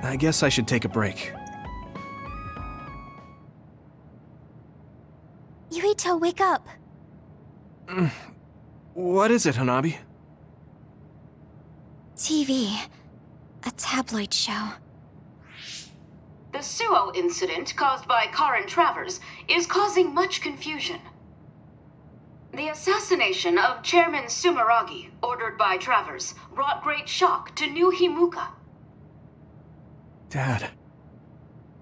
I guess I should take a break. Yuito, wake up! What is it, Hanabi? TV. A tabloid show. The Suo incident caused by Karin Travers is causing much confusion. The assassination of Chairman Sumeragi, ordered by Travers, brought great shock to New Himuka. Dad.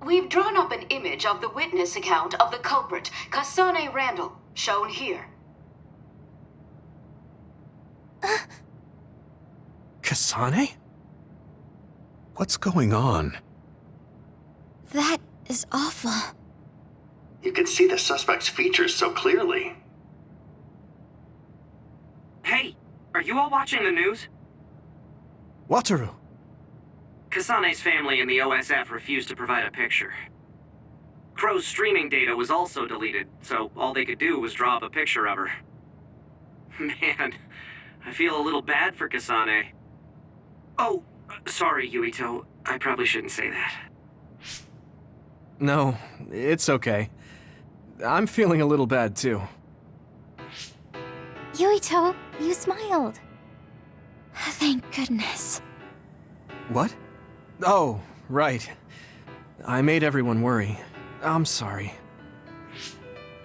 We've drawn up an image of the witness account of the culprit, Kasane Randall, shown here. Kasane? What's going on? That is awful. You can see the suspect's features so clearly. Hey, are you all watching the news? Wataru. Kasane's family and the OSF refused to provide a picture. Crow's streaming data was also deleted, so all they could do was draw up a picture of her. Man, I feel a little bad for Kasane. Oh, sorry, Yuito. I probably shouldn't say that. No, it's okay. I'm feeling a little bad too. Yuito, you smiled. Thank goodness. What? Oh, right. I made everyone worry. I'm sorry.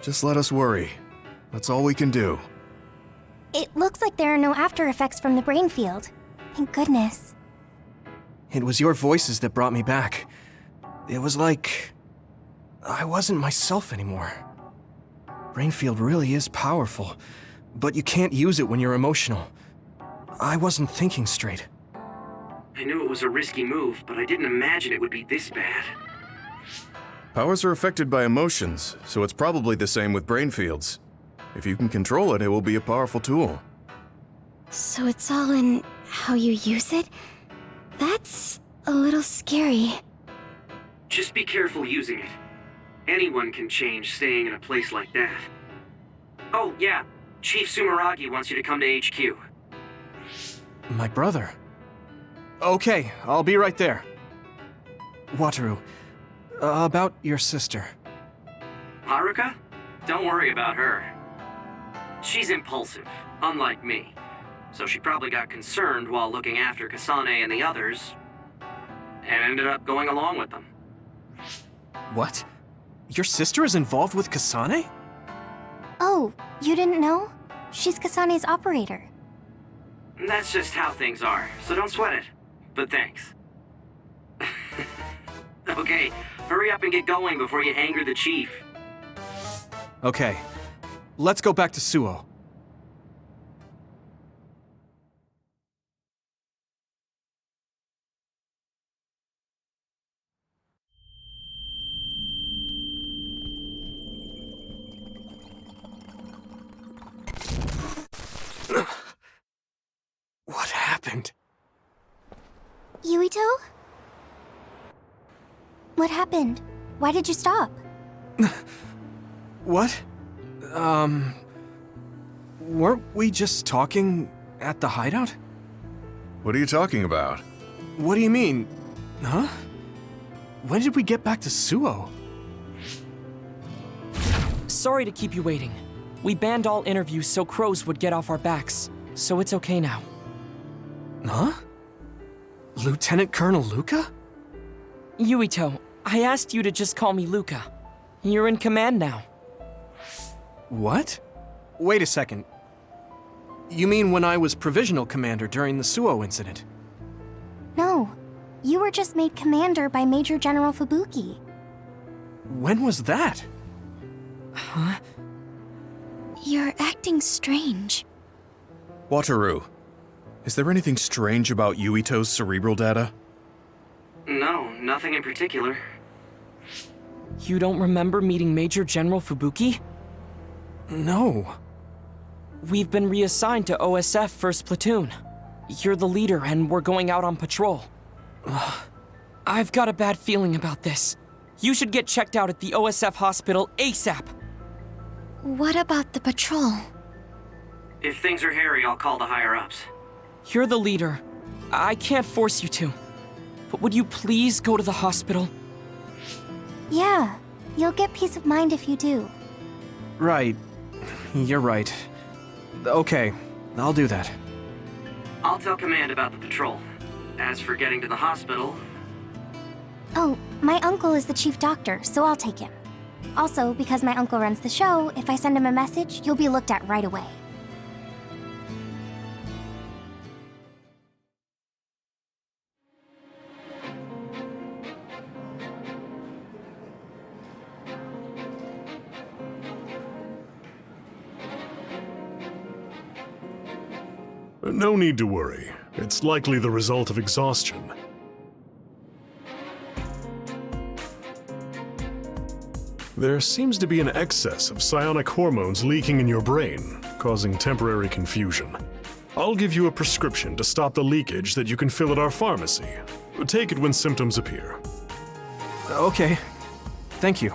Just let us worry. That's all we can do. It looks like there are no after effects from the brain field. Thank goodness. It was your voices that brought me back. It was like I wasn't myself anymore. Brainfield really is powerful, but you can't use it when you're emotional. I wasn't thinking straight. I knew it was a risky move, but I didn't imagine it would be this bad. Powers are affected by emotions, so it's probably the same with brain fields. If you can control it, it will be a powerful tool. So it's all in how you use it? That's a little scary. Just be careful using it. Anyone can change staying in a place like that. Oh, yeah. Chief Sumeragi wants you to come to HQ. My brother. Okay, I'll be right there. Wataru, about your sister. Haruka? Don't worry about her. She's impulsive, unlike me. So she probably got concerned while looking after Kasane and the others, and ended up going along with them. What? Your sister is involved with Kasane? Oh, you didn't know? She's Kasane's operator. That's just how things are, so don't sweat it. But thanks. Okay, hurry up and get going before you anger the chief. Okay, let's go back to Suo. What happened? Yuito? What happened? Why did you stop? What? Weren't we just talking at the hideout? What are you talking about? What do you mean? Huh? When did we get back to Suo? Sorry to keep you waiting. We banned all interviews so crows would get off our backs, so it's okay now. Huh? Lieutenant Colonel Luca? Yuito, I asked you to just call me Luca. You're in command now. What? Wait a second. You mean when I was provisional commander during the Suo incident? No, you were just made commander by Major General Fubuki. When was that? Huh? You're acting strange. Wataru, is there anything strange about Yuito's cerebral data? No, nothing in particular. You don't remember meeting Major General Fubuki? No. We've been reassigned to OSF 1st Platoon. You're the leader and we're going out on patrol. I've got a bad feeling about this. You should get checked out at the OSF hospital ASAP. What about the patrol? If things are hairy, I'll call the higher-ups. You're the leader. I can't force you to. would you please go to the hospital? Yeah, you'll get peace of mind if you do. Right. You're right. Okay, I'll do that. I'll tell Command about the patrol. As for getting to the hospital, Oh, my uncle is the chief doctor, so I'll take him. Also, because my uncle runs the show, if I send him a message, you'll be looked at right away. No need to worry. It's likely the result of exhaustion. There seems to be an excess of psionic hormones leaking in your brain, causing temporary confusion. I'll give you a prescription to stop the leakage that you can fill at our pharmacy. Take it when symptoms appear. Okay. Thank you.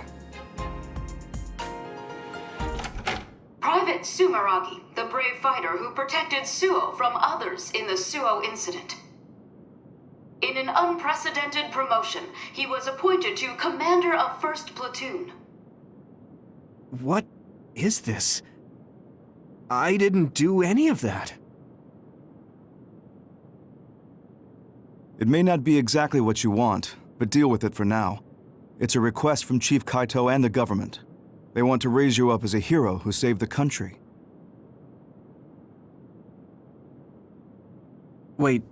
Private Sumeragi, the brave fighter who protected Suo from others in the Suo incident. In an unprecedented promotion, he was appointed to Commander of 1st Platoon. What is this? I didn't do any of that. It may not be exactly what you want, but deal with it for now. It's a request from Chief Kaito and the government. They want to raise you up as a hero who saved the country. Wait,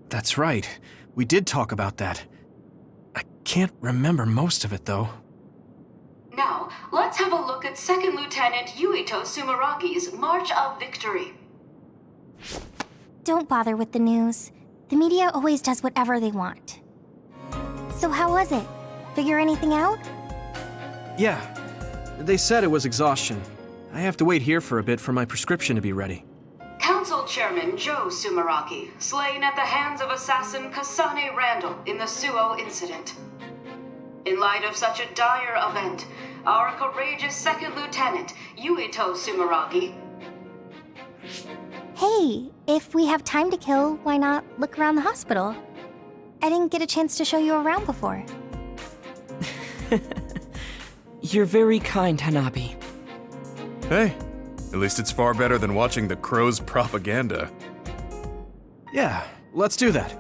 that's right. We did talk about that. I can't remember most of it, though. Now, let's have a look at 2nd Lieutenant Yuito Sumeragi's March of Victory. Don't bother with the news. The media always does whatever they want. So how was it? Figure anything out? Yeah. They said it was exhaustion. I have to wait here for a bit for my prescription to be ready. Council Chairman Joe Sumeragi, slain at the hands of assassin Kasane Randall in the Suo incident. In light of such a dire event, our courageous 2nd Lieutenant, Yuito Sumeragi. Hey, if we have time to kill, why not look around the hospital? I didn't get a chance to show you around before. You're very kind, Hanabi. Hey, at least it's far better than watching the Crow's propaganda. Yeah, let's do that.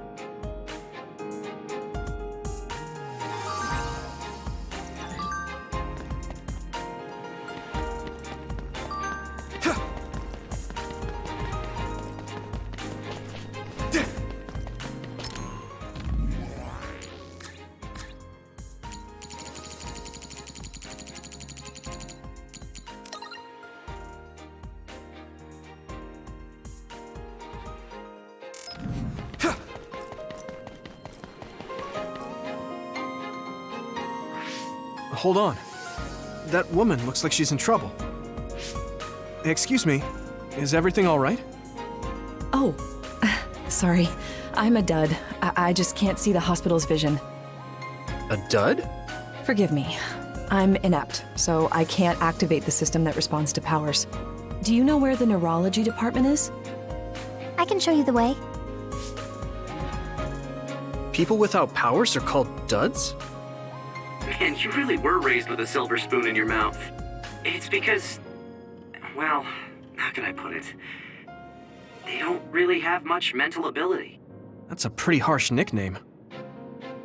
Hold on. That woman looks like she's in trouble. Excuse me, is everything all right? Oh, sorry. I'm a dud. I just can't see the hospital's vision. A dud? Forgive me. I'm inept, so I can't activate the system that responds to powers. Do you know where the neurology department is? I can show you the way. People without powers are called duds? man, you really were raised with a silver spoon in your mouth. It's because, well, how can I put it? They don't really have much mental ability. That's a pretty harsh nickname.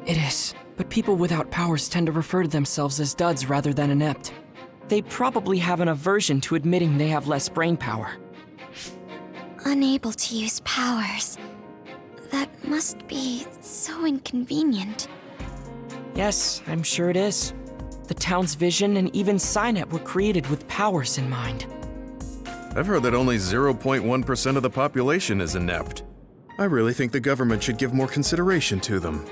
It is, but people without powers tend to refer to themselves as duds rather than inept. They probably have an aversion to admitting they have less brain power. Unable to use powers. That must be so inconvenient. Yes, I'm sure it is. The town's vision and even Cynet were created with powers in mind. I've heard that only 0.1% of the population is inept. I really think the government should give more consideration to them.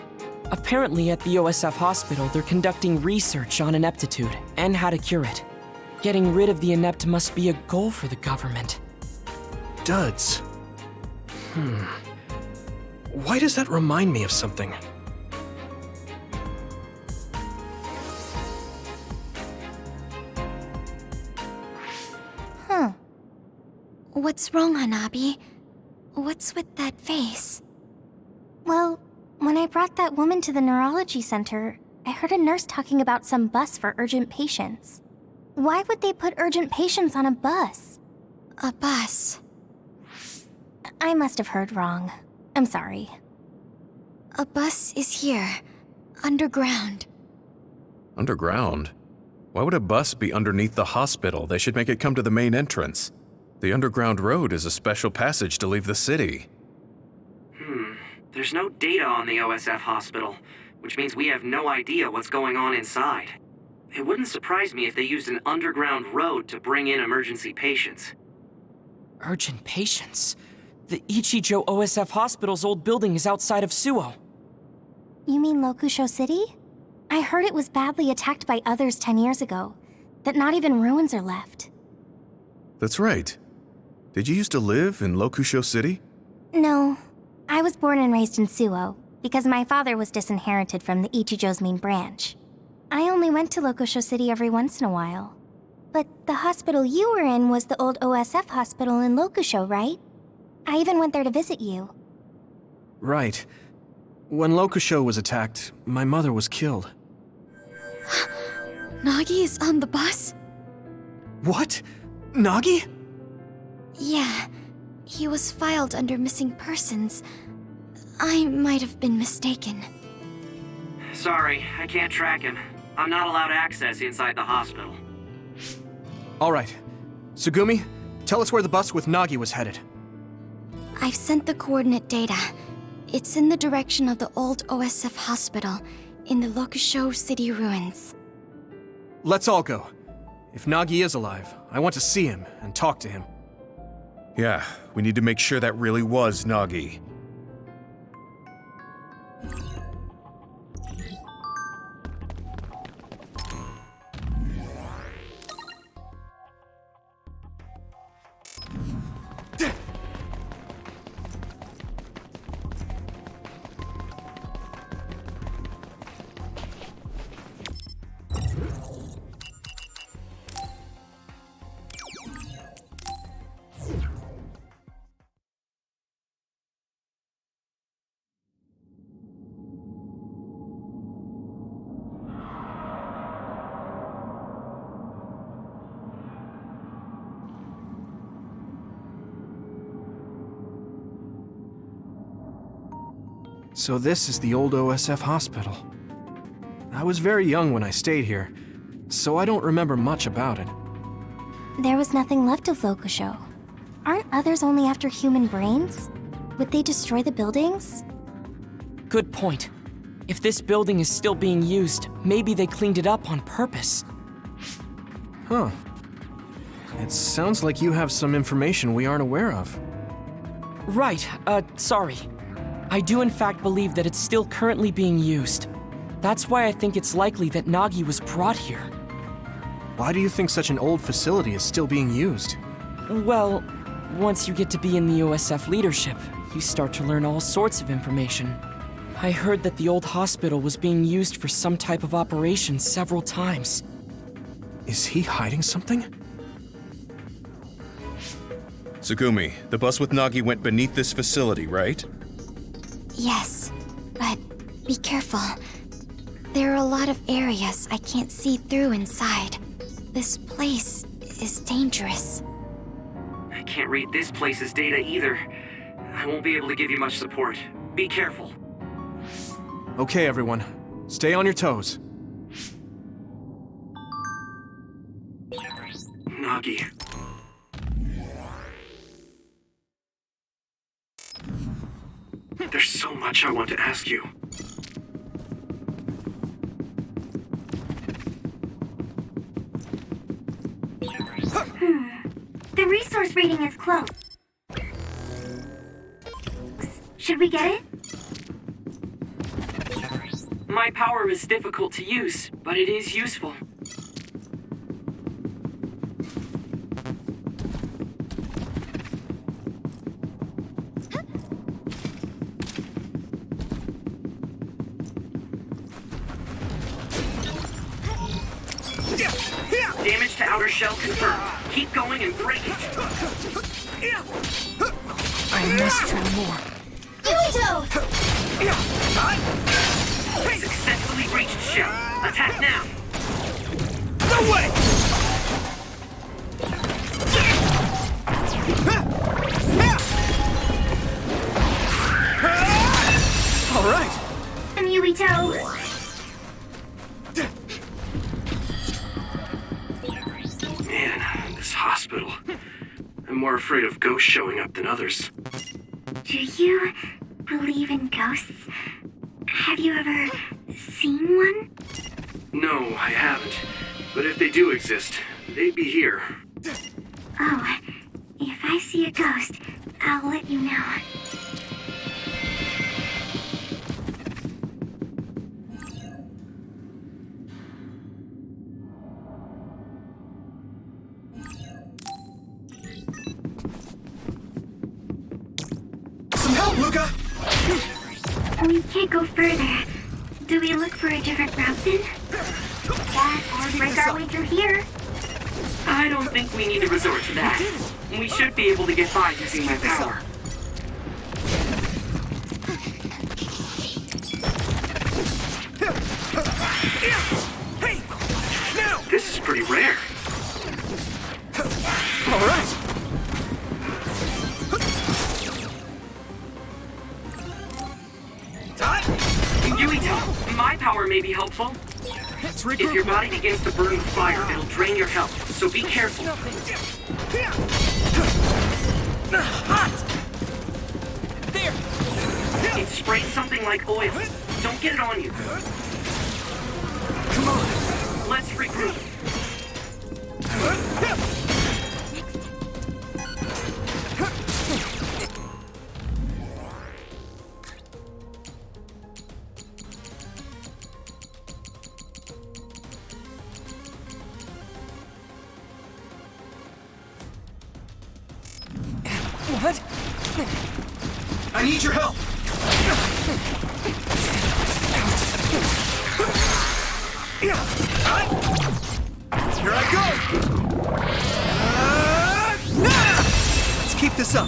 Apparently at the OSF hospital, they're conducting research on ineptitude and how to cure it. Getting rid of the inept must be a goal for the government. Duds. Why does that remind me of something? Huh. What's wrong, Hanabi? What's with that face? Well, When I brought that woman to the neurology center, I heard a nurse talking about some bus for urgent patients. Why would they put urgent patients on a bus? A bus. I must have heard wrong. I'm sorry. A bus is here. Underground. Underground? Why would a bus be underneath the hospital? They should make it come to the main entrance. The underground road is a special passage to leave the city. There's no data on the OSF hospital, which means we have no idea what's going on inside. It wouldn't surprise me if they used an underground road to bring in emergency patients. Urgent patients? The Ichijo OSF hospital's old building is outside of Suo. You mean Lokusho City? I heard it was badly attacked by others 10 years ago, that not even ruins are left. That's right. Did you used to live in Lokusho City? No. I was born and raised in Suo, because my father was disinherited from the Ichijo's main branch. I only went to Lokusho City every once in a while. But the hospital you were in was the old OSF hospital in Lokusho, right? I even went there to visit you. Right. When Lokusho was attacked, my mother was killed. Nagi is on the bus? What? Nagi? Yeah. He was filed under missing persons. I might have been mistaken. Sorry, I can't track him. I'm not allowed access inside the hospital. All right. Tsugumi, tell us where the bus with Nagi was headed. I've sent the coordinate data. It's in the direction of the old OSF hospital, in the Lokusho City ruins. Let's all go. If Nagi is alive, I want to see him and talk to him. Yeah, we need to make sure that really was Nagi. So this is the old OSF hospital. I was very young when I stayed here, so I don't remember much about it. There was nothing left of Lokusho. Aren't others only after human brains? Would they destroy the buildings? Good point. If this building is still being used, maybe they cleaned it up on purpose. Huh. It sounds like you have some information we aren't aware of. Right, sorry. I do in fact believe that it's still currently being used. That's why I think it's likely that Nagi was brought here. Why do you think such an old facility is still being used? Well, once you get to be in the OSF leadership, you start to learn all sorts of information. I heard that the old hospital was being used for some type of operation several times. Is he hiding something? Tsugumi, the bus with Nagi went beneath this facility, right? Yes, but be careful. There are a lot of areas I can't see through inside. This place is dangerous. I can't read this place's data either. I won't be able to give you much support. Be careful. Okay, everyone. Stay on your toes. Nagi. There's so much I want to ask you. The resource reading is close. Should we get it? My power is difficult to use, but it is useful. Damage to outer shell confirmed. Keep going and break it. I must try more. Yuito! Successfully reached shell. Attack now! No way! All right. Yuito! Man, this hospital. I'm more afraid of ghosts showing up than others. Do you believe in ghosts? Have you ever seen one? No, I haven't. But if they do exist, they'd be here. Oh, if I see a ghost, I'll let you know. Some help, Luca! We can't go further. Do we look for a different route then? That or break our way through here? I don't think we need to resort to that. We should be able to get by using my power. This is pretty rare. All right. Yuito, my power may be helpful. If your body begins to burn with fire, it'll drain your health, so be careful. Hot! There! It sprays something like oil. Don't get it on you. Come on, let's regroup. What? I need your help. Here I go. Let's keep this up.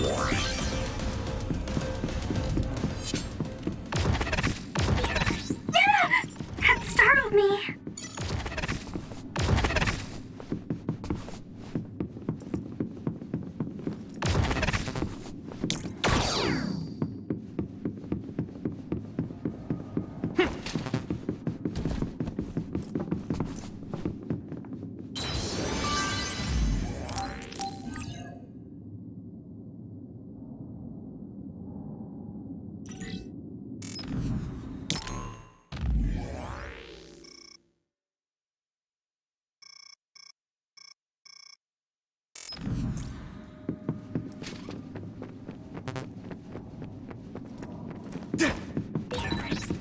That startled me.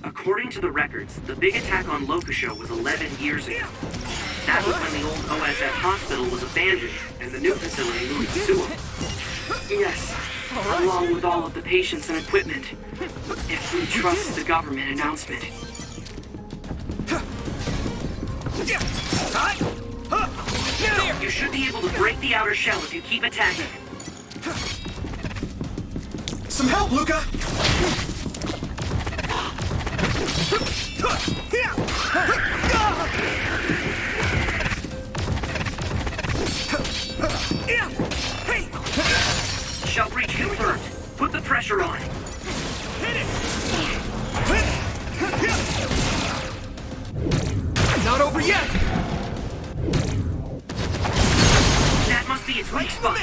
According to the records, the big attack on Locusho was 11 years ago. That was when the old OSF hospital was abandoned and the new facility moved to Suo. Yes, along with all of the patients and equipment. If we trust the government announcement. You should be able to break the outer shell if you keep attacking. Some help, Luca! Shell breach confirmed. Put the pressure on. Not over yet! That must be its weak spot.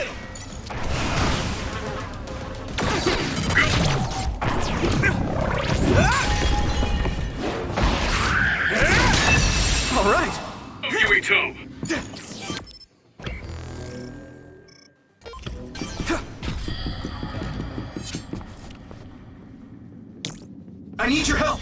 All right. Yuito. I need your help.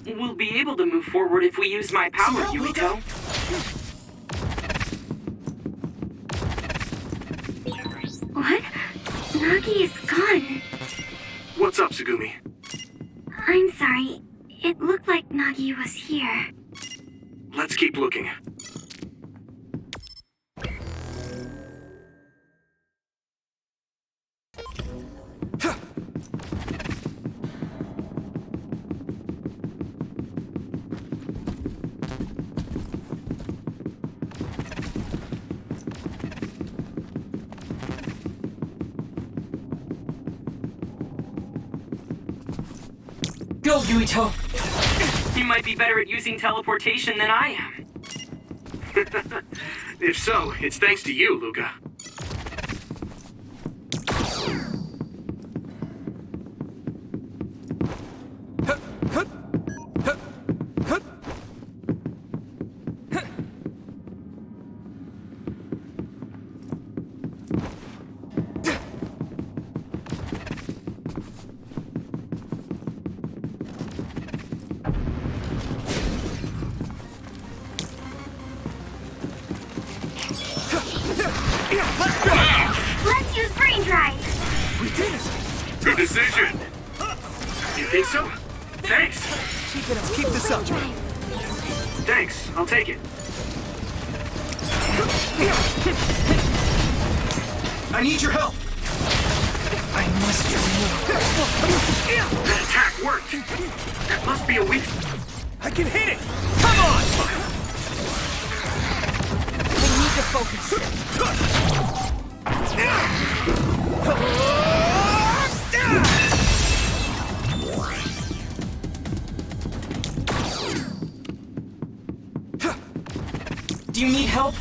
We'll be able to move forward if we use my power, Yuito. What? Nagi is gone. What's up, Tsugumi? I'm sorry. It looked like Nagi Nagi was here. Let's keep looking. Go, Yuito! You might be better at using teleportation than I am. If so, it's thanks to you, Luca. Let's use brain drive! We did it! Good decision. You think so? Thanks. Keep this up. Thanks. I'll take it. I need your help! I must That attack worked. That must be a weak... I can hit it! Come on! We need to focus. Do you need help?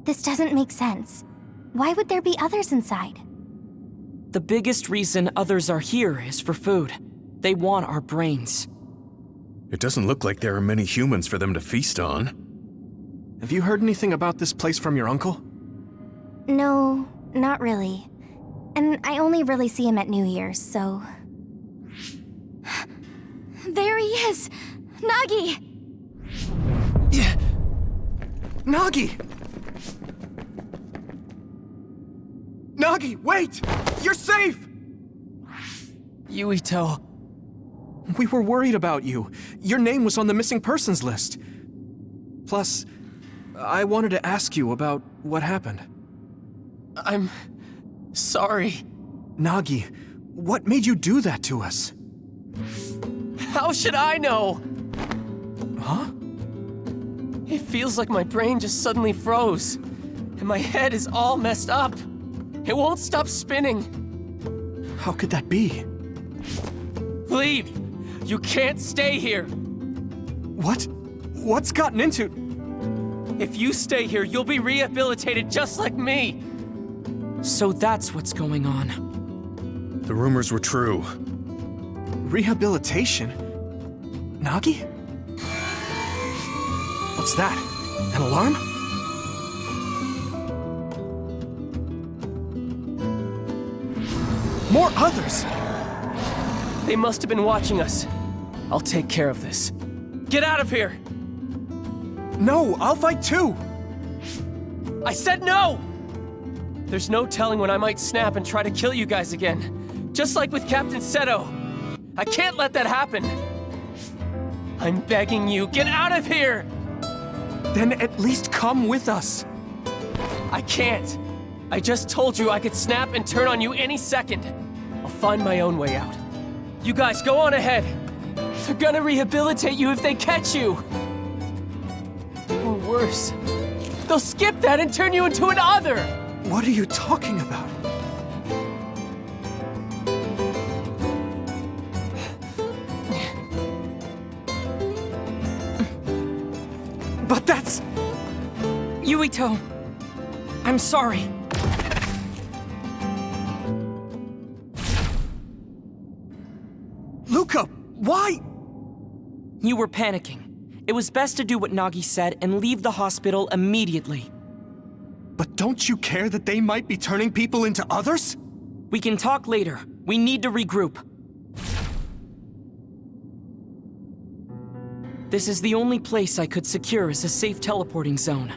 This doesn't make sense. Why would there be others inside? The biggest reason others are here is for food. They want our brains. It doesn't look like there are many humans for them to feast on. Have you heard anything about this place from your uncle? No, not really. And I only really see him at New Year's, so... There he is! Nagi! Nagi! Nagi, wait! You're safe! Yuito. We were worried about you. Your name was on the missing persons list. Plus, I wanted to ask you about what happened. I'm... sorry. Nagi, what made you do that to us? How should I know? Huh? It feels like my brain just suddenly froze. And my head is all messed up. It won't stop spinning. How could that be? Leave! You can't stay here! What? What's gotten into... If you stay here, you'll be rehabilitated just like me! So that's what's going on. The rumors were true. Rehabilitation? Nagi? What's that? An alarm? More others! They must have been watching us. I'll take care of this. Get out of here! No, I'll fight too! I said no! There's no telling when I might snap and try to kill you guys again. Just like with Captain Seto. I can't let that happen. I'm begging you, get out of here! Then at least come with us. I can't. I just told you I could snap and turn on you any second. I'll find my own way out. You guys, go on ahead. They're gonna rehabilitate you if they catch you. Or worse, they'll skip that and turn you into an other. What are you talking about? But that's... Yuito, I'm sorry. Luca, why? You were panicking. It was best to do what Nagi said and leave the hospital immediately. But don't you care that they might be turning people into others? We can talk later. We need to regroup. This is the only place I could secure as a safe teleporting zone.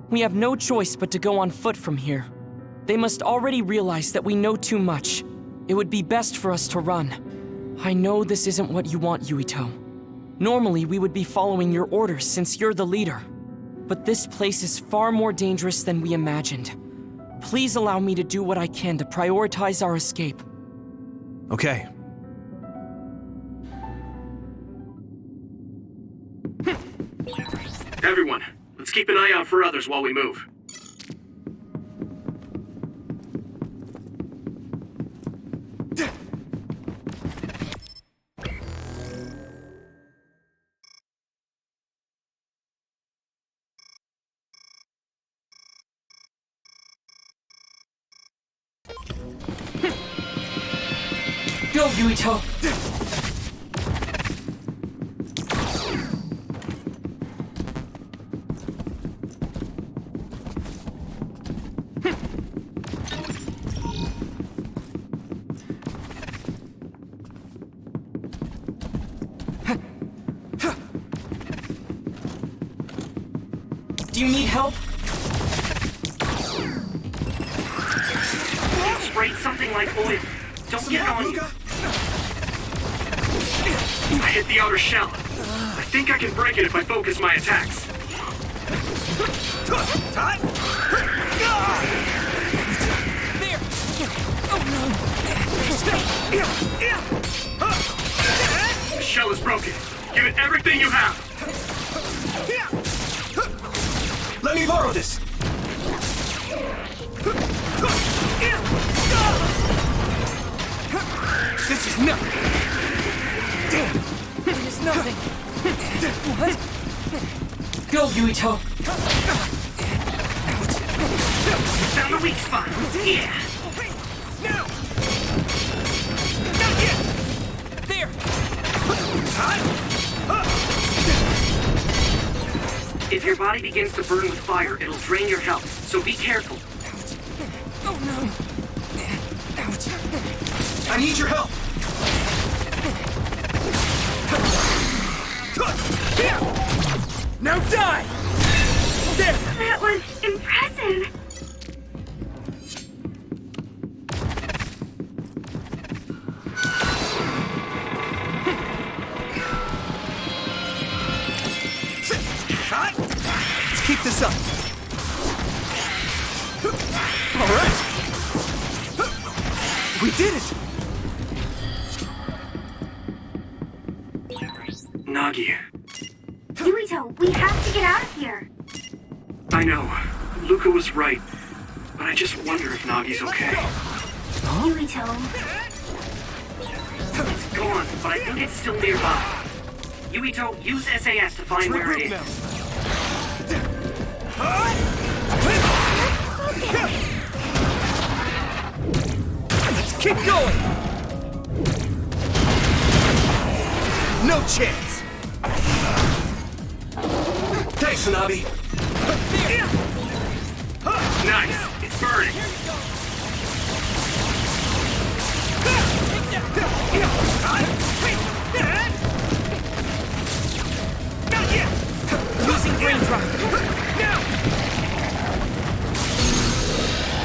We have no choice but to go on foot from here. They must already realize that we know too much. It would be best for us to run. I know this isn't what you want, Yuito. Normally, we would be following your orders since you're the leader. But this place is far more dangerous than we imagined. Please allow me to do what I can to prioritize our escape. Okay. Everyone, let's keep an eye out for others while we move. Go, Yuito! Do you need help? Sprayed something like oil. Don't get on you. I hit the outer shell. I think I can break it if I focus my attacks. There! Oh no! The shell is broken. Give it everything you have. Let me borrow this! This is nothing! Damn! It is nothing! What? Go, Yuito! Found the weak spot. Yeah. There! If your body begins to burn with fire, it'll drain your health, so be careful. Oh no! Ouch! I need your help! Now die! There! That was impressive. Let's keep this up. All right. We did it! Nagi. Yuito, we have to get out of here. I know. Luca was right. But I just wonder if Nagi's okay. Yuito. It's gone, but I think it's still nearby. Yuito, use SAS to find where it is. Let's keep going! No chance! Thanks, Hanabi! Nice! It's burning! Using brain drop!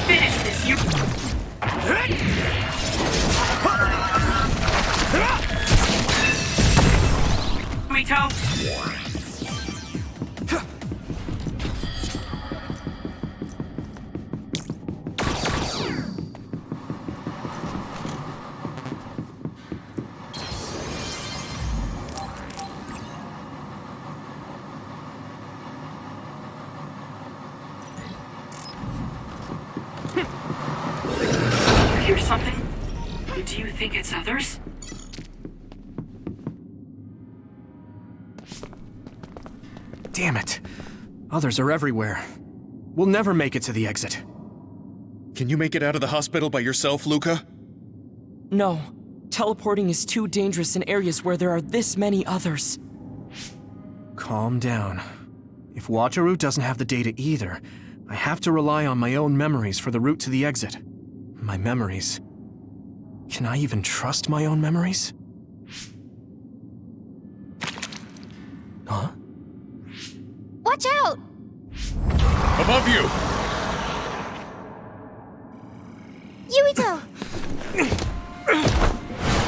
Finish this, you... Yuito! Hear something? Do you think it's others? Damn it. Others are everywhere. We'll never make it to the exit. Can you make it out of the hospital by yourself, Luca? No. Teleporting is too dangerous in areas where there are this many others. Calm down. If Wataru doesn't have the data either, I have to rely on my own memories for the route to the exit. My memories. Can I even trust my own memories? Huh? Watch out! Above you! Yuito!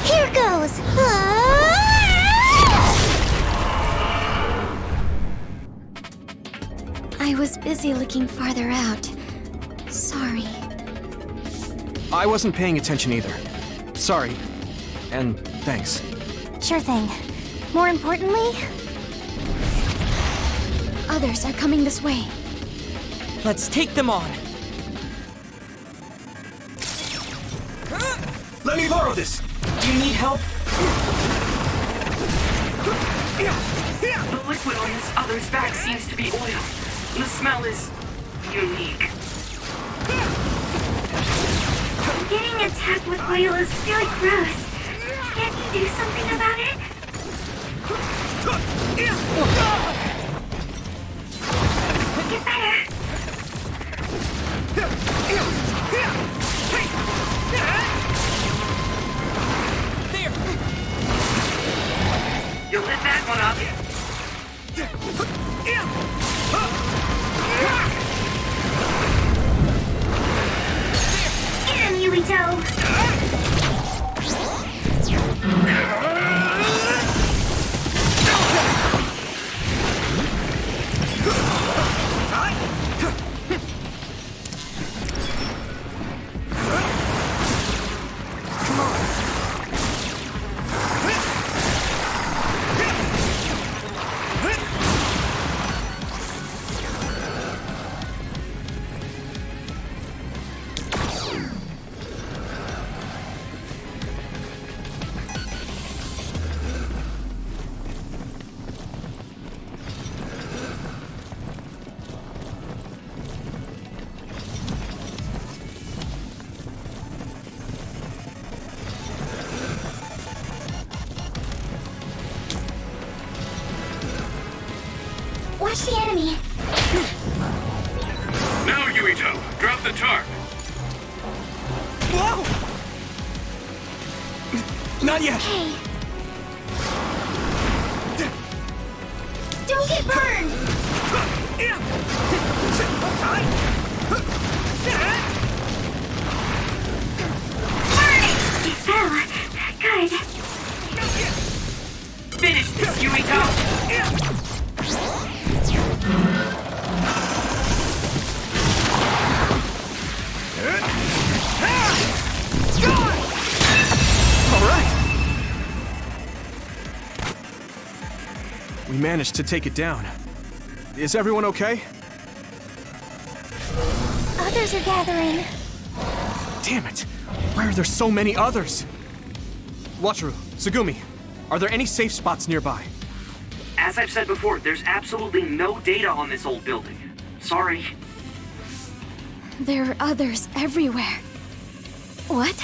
Here goes! I was busy looking farther out. Sorry. I wasn't paying attention either. Sorry. And thanks. Sure thing. More importantly, Others are coming this way. Let's take them on. Let me borrow this! Do you need help? The liquid on this other's back seems to be oil. The smell is unique. Getting attacked with oil is really gross. Can't you do something about it? Get better. There! You lit that one up. Get him, Yuito! Watch the enemy. Now, Yuito, drop the tarp. Whoa! Not yet! Hey. Don't get burned! Oh, good. Finish this, Yuito! We managed to take it down. Is everyone okay? others are gathering. Damn it! Why are there so many others? Wataru, Tsugumi, are there any safe spots nearby? As I've said before, there's absolutely no data on this old building. Sorry. There are others everywhere. What?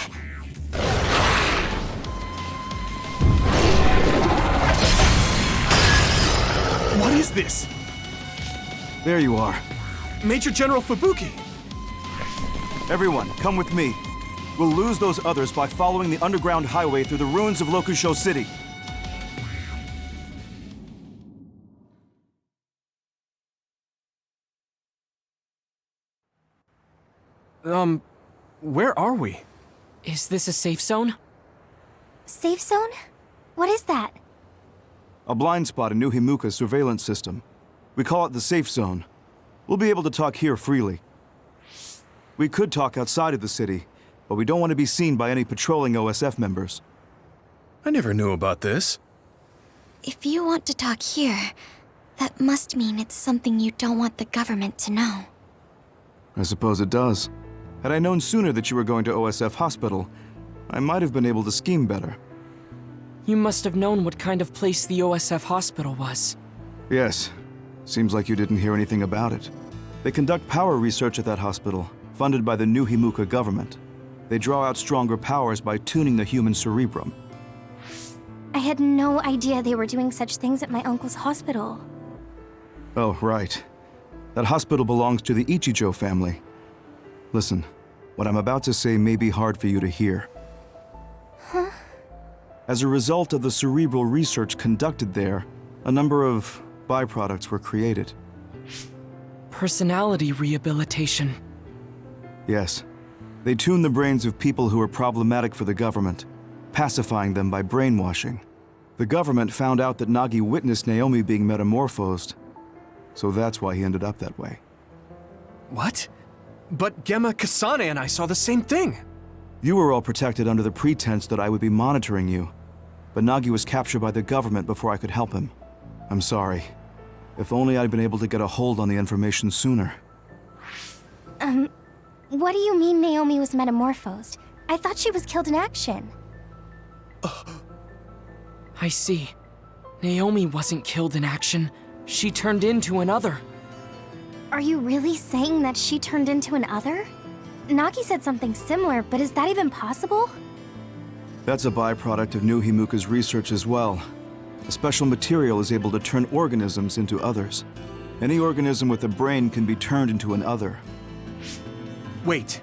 What is this? There you are. Major General Fubuki! Everyone, come with me. We'll lose those others by following the underground highway through the ruins of Lokusho City. Where are we? Is this a safe zone? Safe zone? What is that? A blind spot in New Himuka's surveillance system. We call it the safe zone. We'll be able to talk here freely. We could talk outside of the city, but we don't want to be seen by any patrolling OSF members. I never knew about this. If you want to talk here, that must mean it's something you don't want the government to know. I suppose it does. Had I known sooner that you were going to OSF Hospital, I might have been able to scheme better. You must have known what kind of place the OSF hospital was. Yes. Seems like you didn't hear anything about it. They conduct power research at that hospital, funded by the New Himuka government. They draw out stronger powers by tuning the human cerebrum. I had no idea they were doing such things at my uncle's hospital. Oh, right. That hospital belongs to the Ichijo family. Listen, what I'm about to say may be hard for you to hear. Huh? As a result of the cerebral research conducted there, a number of byproducts were created. Personality rehabilitation. Yes. They tuned the brains of people who were problematic for the government, pacifying them by brainwashing. The government found out that Nagi witnessed Naomi being metamorphosed, so that's why he ended up that way. What? But Gemma, Kasane, and I saw the same thing. You were all protected under the pretense that I would be monitoring you, but Nagi was captured by the government before I could help him. I'm sorry. If only I'd been able to get a hold on the information sooner. What do you mean Naomi was metamorphosed? I thought she was killed in action. I see. Naomi wasn't killed in action. She turned into another. Are you really saying that she turned into an other? Nagi said something similar, but is that even possible? That's a byproduct of New Himuka's research as well. A special material is able to turn organisms into others. Any organism with a brain can be turned into an other. Wait.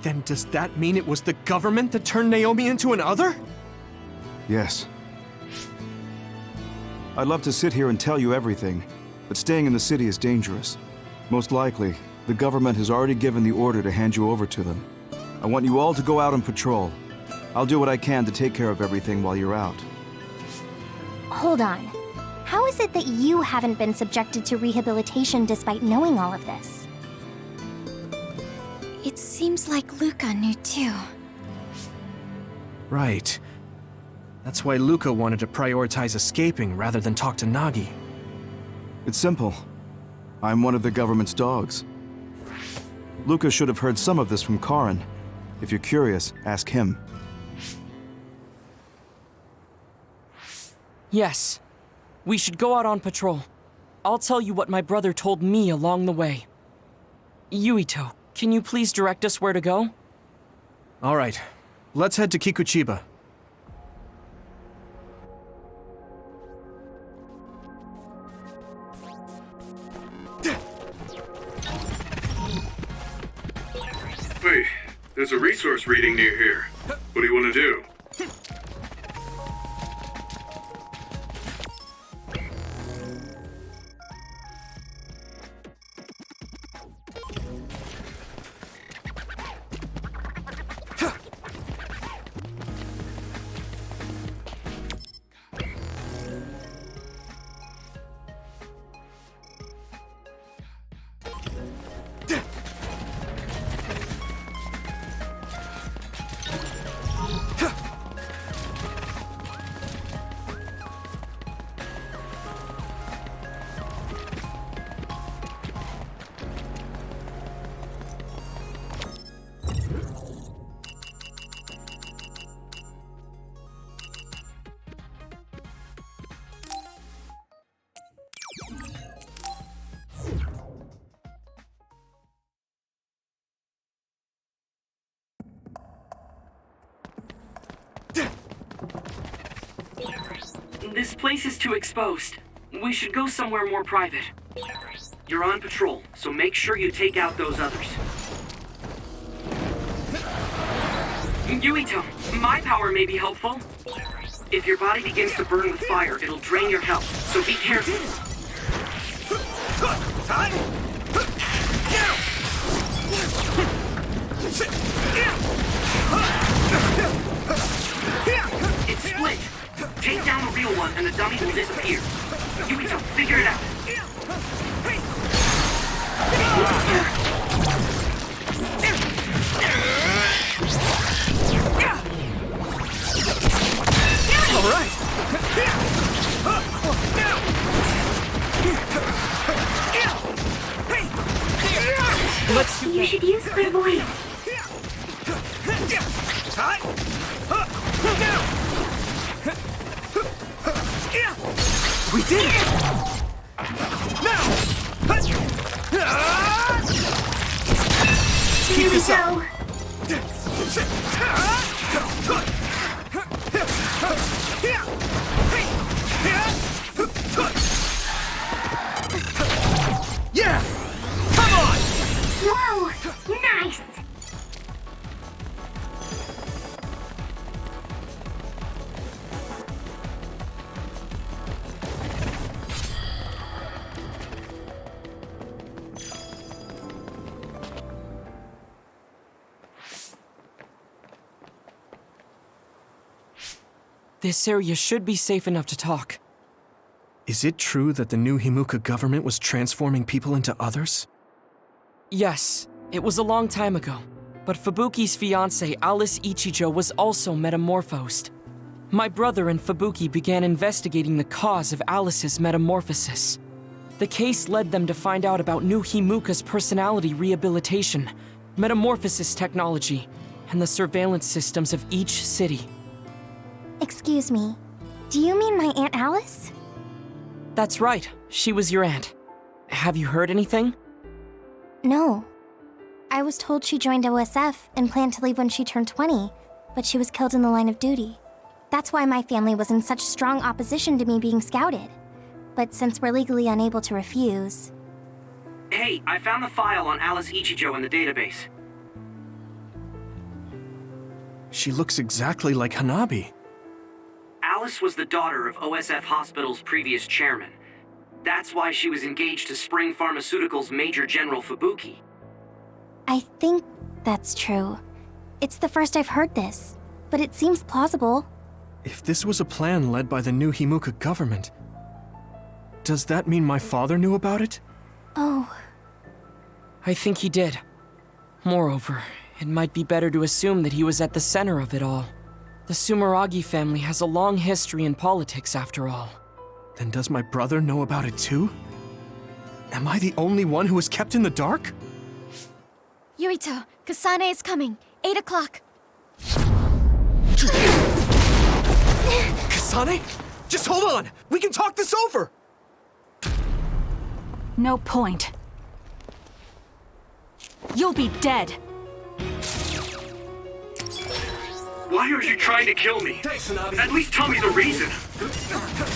Then does that mean it was the government that turned Naomi into an other? Yes. I'd love to sit here and tell you everything, but staying in the city is dangerous. Most likely, the government has already given the order to hand you over to them. I want you all to go out on patrol. I'll do what I can to take care of everything while you're out. Hold on. How is it that you haven't been subjected to rehabilitation despite knowing all of this? It seems like Luca knew too. Right. That's why Luca wanted to prioritize escaping rather than talk to Nagi. It's simple. I'm one of the government's dogs. Luca should have heard some of this from Karin. If you're curious, ask him. Yes. We should go out on patrol. I'll tell you what my brother told me along the way. Yuito, can you please direct us where to go? All right. Let's head to Kikuchiba. Wait, there's a resource reading near here. What do you want to do? This place is too exposed. We should go somewhere more private. You're on patrol, so make sure you take out those others. Yuito, my power may be helpful. If your body begins to burn with fire, it'll drain your health, so be careful. It's split. Take down the real one and the dummy will disappear. Yuito, figure it out. All right. Let's do You should use clairvoyance. We did it! Now! Keep this up! Yeah! Come on! Whoa! Nice! This area should be safe enough to talk. Is it true that the new Himuka government was transforming people into others? Yes, it was a long time ago. But Fubuki's fiancée, Alice Ichijo, was also metamorphosed. My brother and Fubuki began investigating the cause of Alice's metamorphosis. The case led them to find out about new Himuka's personality rehabilitation, metamorphosis technology, and the surveillance systems of each city. Excuse me, do you mean my Aunt Alice? That's right, she was your aunt. Have you heard anything? No. I was told she joined OSF and planned to leave when she turned 20, but she was killed in the line of duty. That's why my family was in such strong opposition to me being scouted. But since we're legally unable to refuse... Hey, I found the file on Alice Ichijo in the database. She looks exactly like Hanabi. Alice was the daughter of OSF Hospital's previous chairman. That's why she was engaged to Spring Pharmaceuticals' Major General Fubuki. I think that's true. It's the first I've heard this, but it seems plausible. If this was a plan led by the new Himuka government, does that mean my father knew about it? Oh. I think he did. Moreover, it might be better to assume that he was at the center of it all. The Sumeragi family has a long history in politics, after all. Then does my brother know about it too? Am I the only one who was kept in the dark? Yurito, Kasane is coming. 8 o'clock. Kasane? Just hold on! We can talk this over! No point. You'll be dead. Why are you trying to kill me? At least tell me the reason.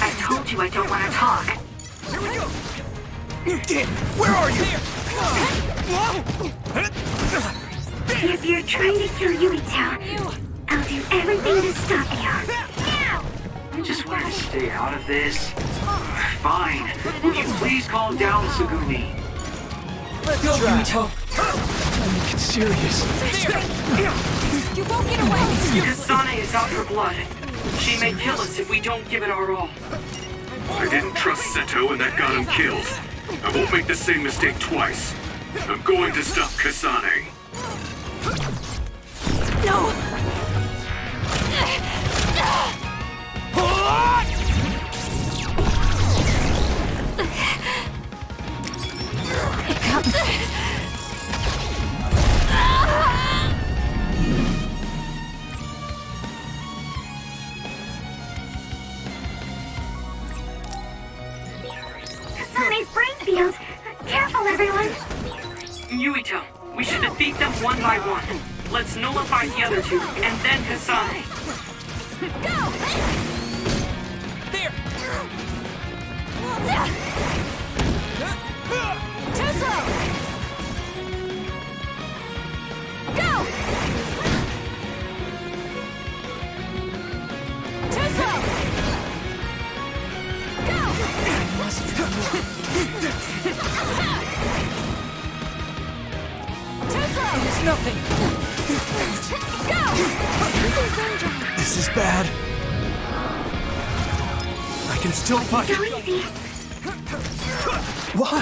I told you I don't want to talk. Here we go! Dan, where are you? If you're trying to kill Yurito, I'll do everything to stop you. I just want to stay out of this. Fine. Will you please calm down, Sugumi? Let's go, Yurito. Make it serious. You won't get away! Kasane is out for blood. She may kill us if we don't give it our all. I didn't trust Seto and that got him killed. I won't make the same mistake twice. I'm going to stop Kasane. No! Kasane's brain field. Careful, everyone. Yuito, we should defeat them one by one. Let's nullify the other two, and then Kasane. Go! There! Too slow! Go! Too slow! Go! Too slow! It's nothing! Go! This is bad. I can still fight. Go easy. Why?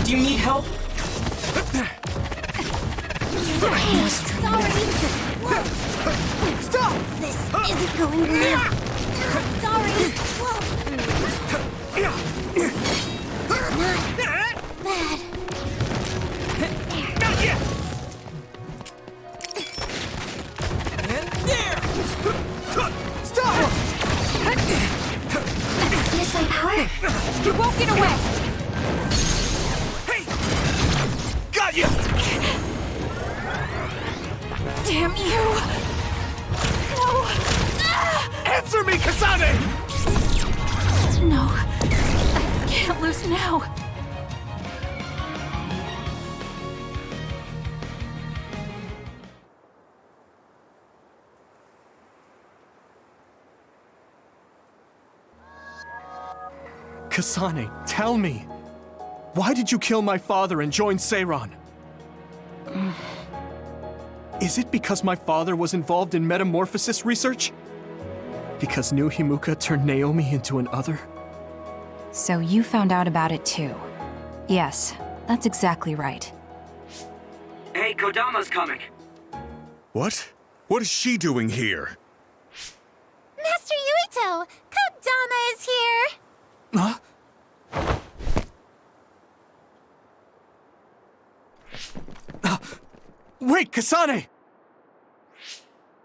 Do you need help? Sorry. Stop! This isn't going well. Sorry. Not bad. Not yet! And there! Stop! Use my power. You won't get away! Hey! Got you! Damn you! No! Answer me, Kasane! No. I can't lose now. Kasane, tell me. Why did you kill my father and join Seiran? Is it because my father was involved in metamorphosis research? Because new Himuka turned Naomi into an other? So you found out about it too. Yes, that's exactly right. Hey, Kodama's coming. What? What is she doing here? Master Yuito! Kodama is here! Huh? Wait, Kasane!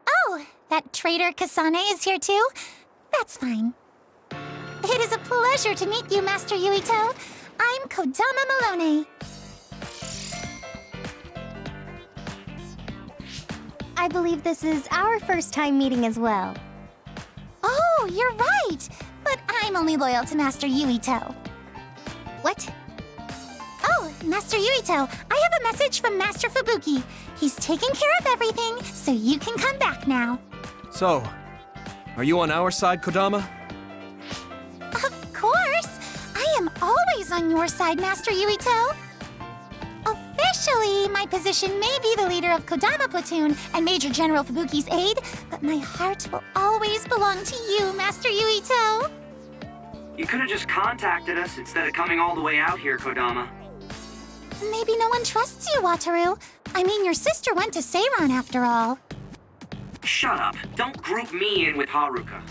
Oh, that traitor Kasane is here too? That's fine. It is a pleasure to meet you, Master Yuito. I'm Kodama Malone. I believe this is our first time meeting as well. Oh, you're right. But I'm only loyal to Master Yuito. What? Oh, Master Yuito, I have a message from Master Fubuki. He's taking care of everything, so you can come back now. So, are you on our side, Kodama? Of course! I am always on your side, Master Yuito. Officially, my position may be the leader of Kodama Platoon and Major General Fubuki's aide, but my heart will always belong to you, Master Yuito. You could have just contacted us instead of coming all the way out here, Kodama. Maybe no one trusts you, Wataru. I mean, your sister went to Seiran after all. Shut up. Don't group me in with Haruka.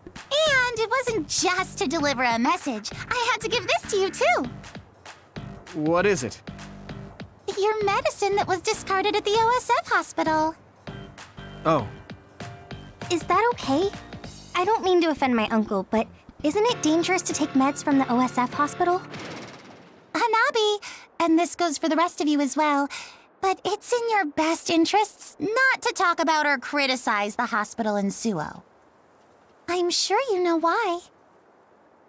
And it wasn't just to deliver a message. I had to give this to you, too. What is it? Your medicine that was discarded at the OSF hospital. Oh. Is that okay? I don't mean to offend my uncle, but isn't it dangerous to take meds from the OSF hospital? Hanabi, and this goes for the rest of you as well, but it's in your best interests not to talk about or criticize the hospital in Suo. I'm sure you know why.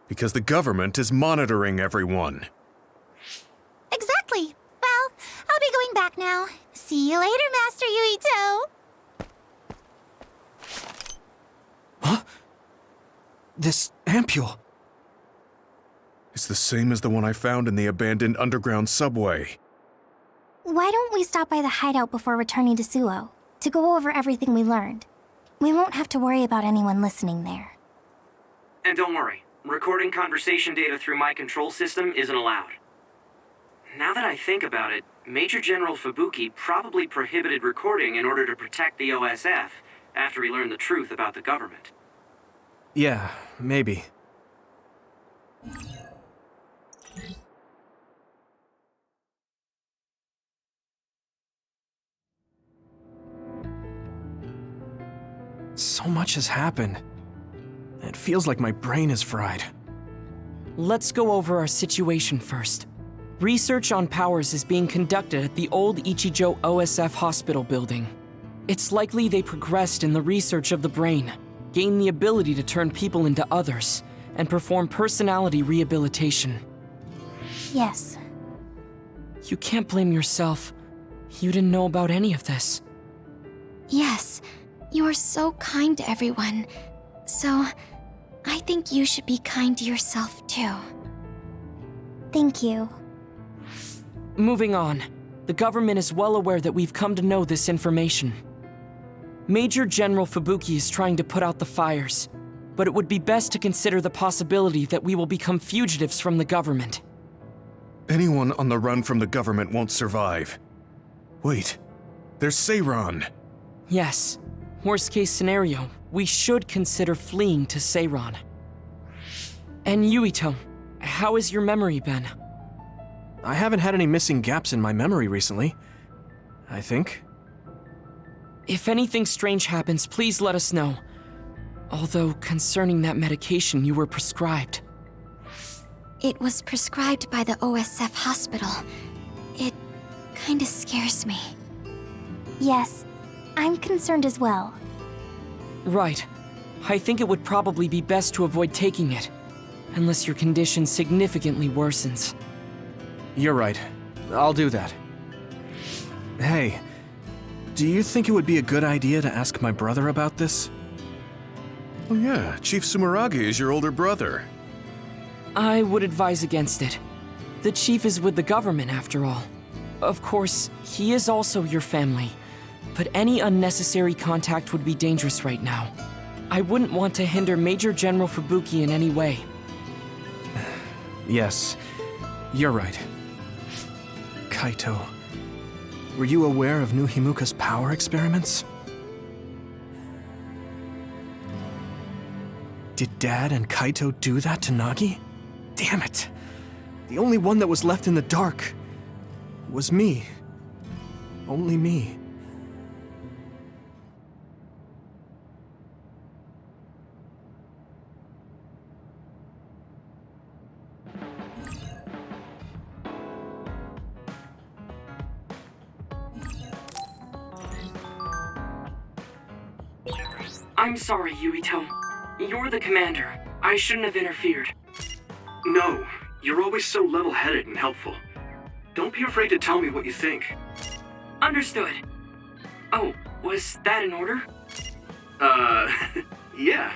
Because the government is monitoring everyone. Exactly. Well, I'll be going back now. See you later, Master Yuito. Huh? This ampule. It's the same as the one I found in the abandoned underground subway. Why don't we stop by the hideout before returning to Suo, to go over everything we learned? We won't have to worry about anyone listening there. And don't worry, recording conversation data through my control system isn't allowed. Now that I think about it, Major General Fubuki probably prohibited recording in order to protect the OSF after he learned the truth about the government. Yeah, maybe. So much has happened. It feels like my brain is fried. Let's go over our situation first. Research on powers is being conducted at the old Ichijo OSF hospital building. It's likely they progressed in the research of the brain, gained the ability to turn people into others, and perform personality rehabilitation. Yes. You can't blame yourself. You didn't know about any of this. Yes, you are so kind to everyone. So, I think you should be kind to yourself too. Thank you. Moving on, the government is well aware that we've come to know this information. Major General Fubuki is trying to put out the fires, but it would be best to consider the possibility that we will become fugitives from the government. Anyone on the run from the government won't survive. Wait, there's Seiran. Yes. Worst case scenario, we should consider fleeing to Seiran. And Yuito, how has your memory been? I haven't had any missing gaps in my memory recently, I think. If anything strange happens, please let us know. Although, concerning that medication you were prescribed. It was prescribed by the OSF hospital. It kinda scares me. Yes, I'm concerned as well. Right. I think it would probably be best to avoid taking it, unless your condition significantly worsens. You're right. I'll do that. Hey, do you think it would be a good idea to ask my brother about this? Oh yeah, Chief Sumeragi is your older brother. I would advise against it. The chief is with the government, after all. Of course, he is also your family, but any unnecessary contact would be dangerous right now. I wouldn't want to hinder Major General Fubuki in any way. Yes, you're right. Kaito, were you aware of new Himuka's power experiments? Did Dad and Kaito do that to Nagi? Damn it! The only one that was left in the dark was me. Only me. I'm sorry, Yuito. You're the commander. I shouldn't have interfered. No, you're always so level-headed and helpful. Don't be afraid to tell me what you think. Understood. Oh, was that in order? Yeah.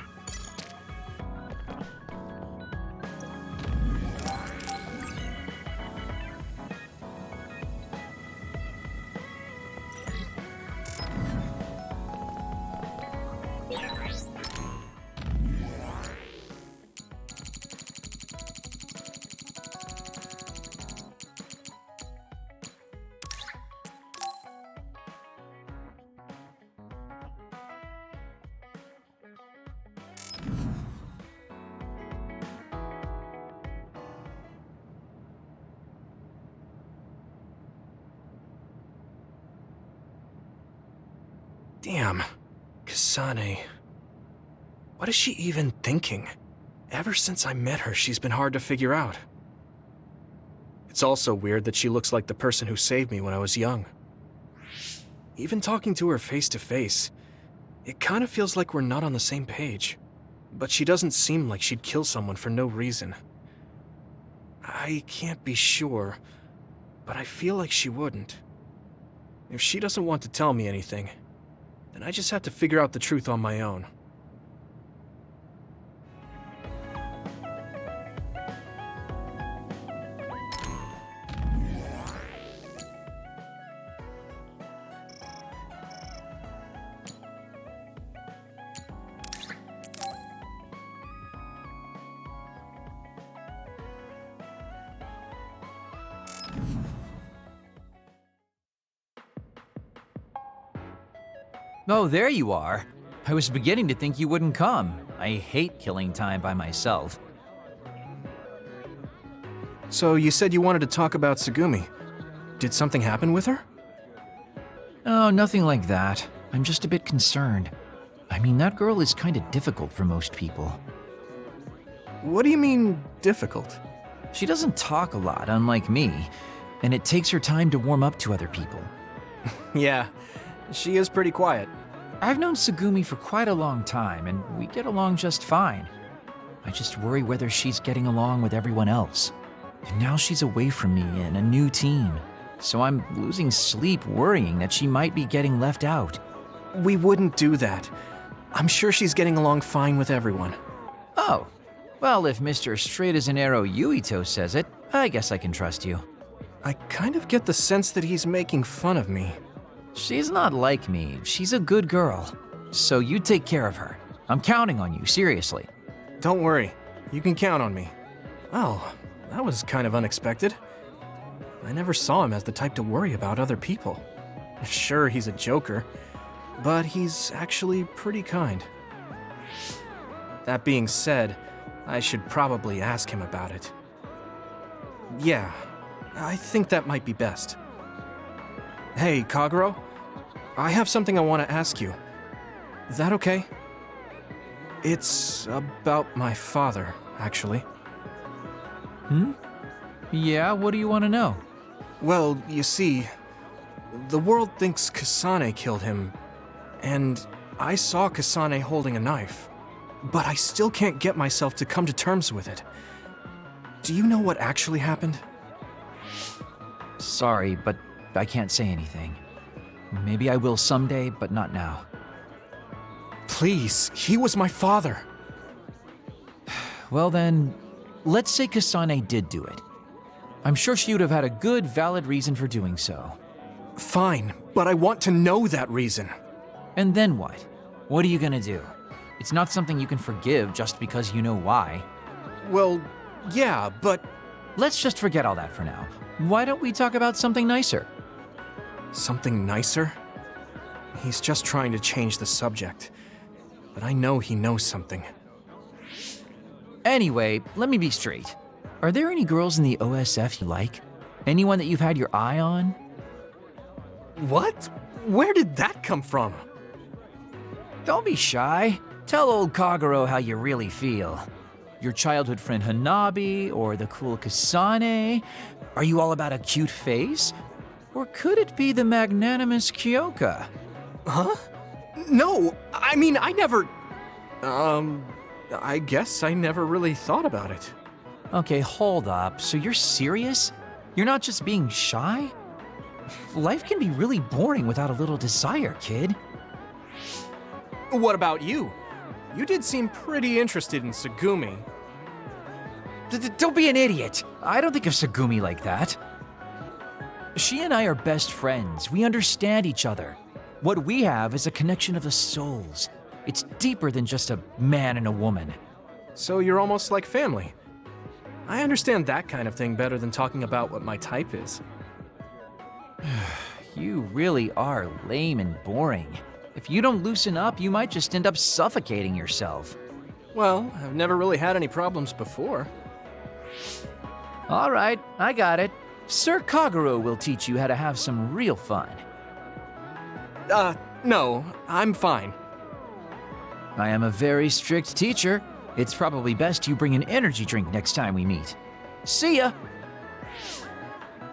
Damn. Kasane. What is she even thinking? Ever since I met her, she's been hard to figure out. It's also weird that she looks like the person who saved me when I was young. Even talking to her face to face, it kind of feels like we're not on the same page. But she doesn't seem like she'd kill someone for no reason. I can't be sure, but I feel like she wouldn't. If she doesn't want to tell me anything, then I just have to figure out the truth on my own. Oh, there you are. I was beginning to think you wouldn't come. I hate killing time by myself. So you said you wanted to talk about Tsugumi. Did something happen with her? Oh, nothing like that. I'm just a bit concerned. I mean, that girl is kind of difficult for most people. What do you mean, difficult? She doesn't talk a lot, unlike me, and it takes her time to warm up to other people. Yeah, she is pretty quiet. I've known Tsugumi for quite a long time, and we get along just fine. I just worry whether she's getting along with everyone else. And now she's away from me in a new team, so I'm losing sleep worrying that she might be getting left out. We wouldn't do that. I'm sure she's getting along fine with everyone. Oh, well, if Mr. Straight as an Arrow Yuito says it, I guess I can trust you. I kind of get the sense that he's making fun of me. She's not like me. She's a good girl. So you take care of her. I'm counting on you, seriously. Don't worry. You can count on me. Well, that was kind of unexpected. I never saw him as the type to worry about other people. Sure, he's a joker, but he's actually pretty kind. That being said, I should probably ask him about it. Yeah, I think that might be best. Hey, Kagero, I have something I want to ask you. Is that okay? It's about my father, actually. Yeah, what do you want to know? Well, you see, the world thinks Kasane killed him, and I saw Kasane holding a knife, but I still can't get myself to come to terms with it. Do you know what actually happened? Sorry, but I can't say anything. Maybe I will someday, but not now. Please, he was my father. Well then, let's say Kasane did do it. I'm sure she would have had a good, valid reason for doing so. Fine, but I want to know that reason. And then what? What are you gonna do? It's not something you can forgive just because you know why. Well, yeah, but... Let's just forget all that for now. Why don't we talk about something nicer? Something nicer? He's just trying to change the subject. But I know he knows something. Anyway, let me be straight. Are there any girls in the OSF you like? Anyone that you've had your eye on? What? Where did that come from? Don't be shy. Tell old Kagero how you really feel. Your childhood friend Hanabi, or the cool Kasane? Are you all about a cute face? Or could it be the magnanimous Kyoka? Huh? No, I mean, I never... I guess I never really thought about it. Okay, hold up. So you're serious? You're not just being shy? Life can be really boring without a little desire, kid. What about you? You did seem pretty interested in Tsugumi. Don't be an idiot. I don't think of Tsugumi like that. She and I are best friends. We understand each other. What we have is a connection of the souls. It's deeper than just a man and a woman. So you're almost like family. I understand that kind of thing better than talking about what my type is. You really are lame and boring. If you don't loosen up, you might just end up suffocating yourself. Well, I've never really had any problems before. All right, I got it. Sir Kagero will teach you how to have some real fun. No, I'm fine. I am a very strict teacher. It's probably best you bring an energy drink next time we meet. See ya!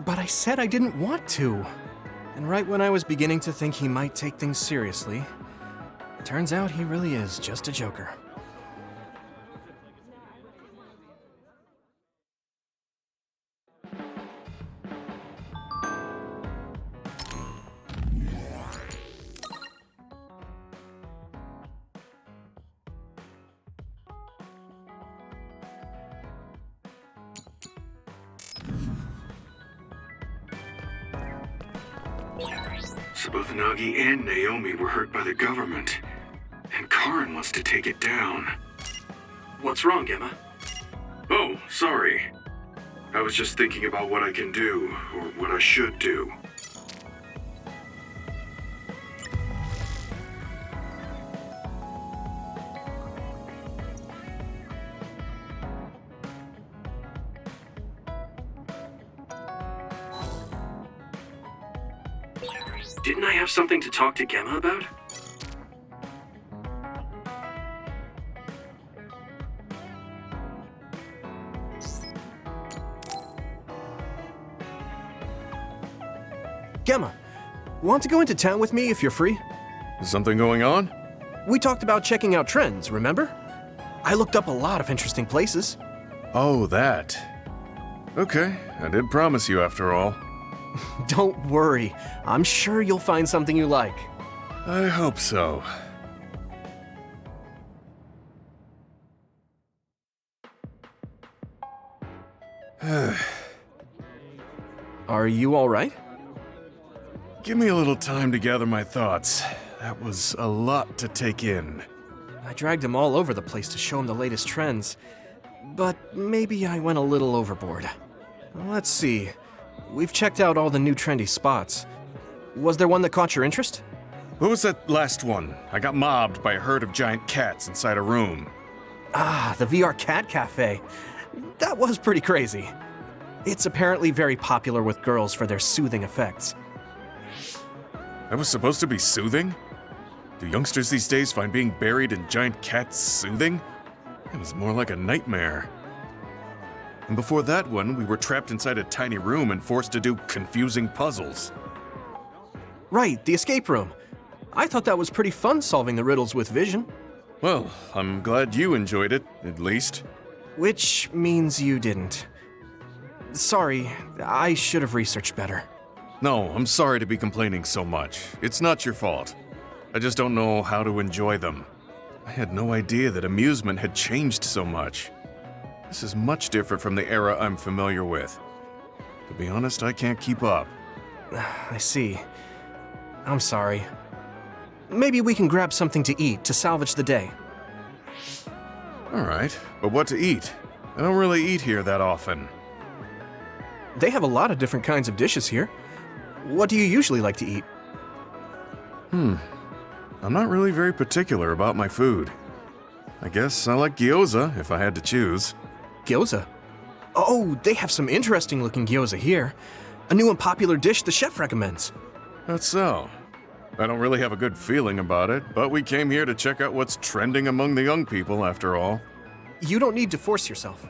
But I said I didn't want to. And right when I was beginning to think he might take things seriously, turns out he really is just a joker. So both Nagi and Naomi were hurt by the government, and Karin wants to take it down. What's wrong, Gemma? Oh, sorry. I was just thinking about what I can do, or what I should do. Didn't I have something to talk to Gemma about? Gemma, want to go into town with me if you're free? Is something going on? We talked about checking out trends, remember? I looked up a lot of interesting places. Oh, that. Okay, I did promise you after all. Don't worry, I'm sure you'll find something you like. I hope so. Are you all right? Give me a little time to gather my thoughts. That was a lot to take in. I dragged him all over the place to show him the latest trends, but maybe I went a little overboard. Let's see. We've checked out all the new trendy spots. Was there one that caught your interest? What was that last one? I got mobbed by a herd of giant cats inside a room. Ah, the VR Cat Cafe. That was pretty crazy. It's apparently very popular with girls for their soothing effects. That was supposed to be soothing? Do youngsters these days find being buried in giant cats soothing? It was more like a nightmare. And before that one, we were trapped inside a tiny room and forced to do confusing puzzles. Right, the escape room. I thought that was pretty fun solving the riddles with vision. Well, I'm glad you enjoyed it, at least. Which means you didn't. Sorry, I should have researched better. No, I'm sorry to be complaining so much. It's not your fault. I just don't know how to enjoy them. I had no idea that amusement had changed so much. This is much different from the era I'm familiar with. To be honest, I can't keep up. I see. I'm sorry. Maybe we can grab something to eat to salvage the day. Alright, but what to eat? I don't really eat here that often. They have a lot of different kinds of dishes here. What do you usually like to eat? I'm not really very particular about my food. I guess I like gyoza if I had to choose. Gyoza? Oh, they have some interesting looking gyoza here. A new and popular dish the chef recommends. That's so. I don't really have a good feeling about it, but we came here to check out what's trending among the young people after all. You don't need to force yourself.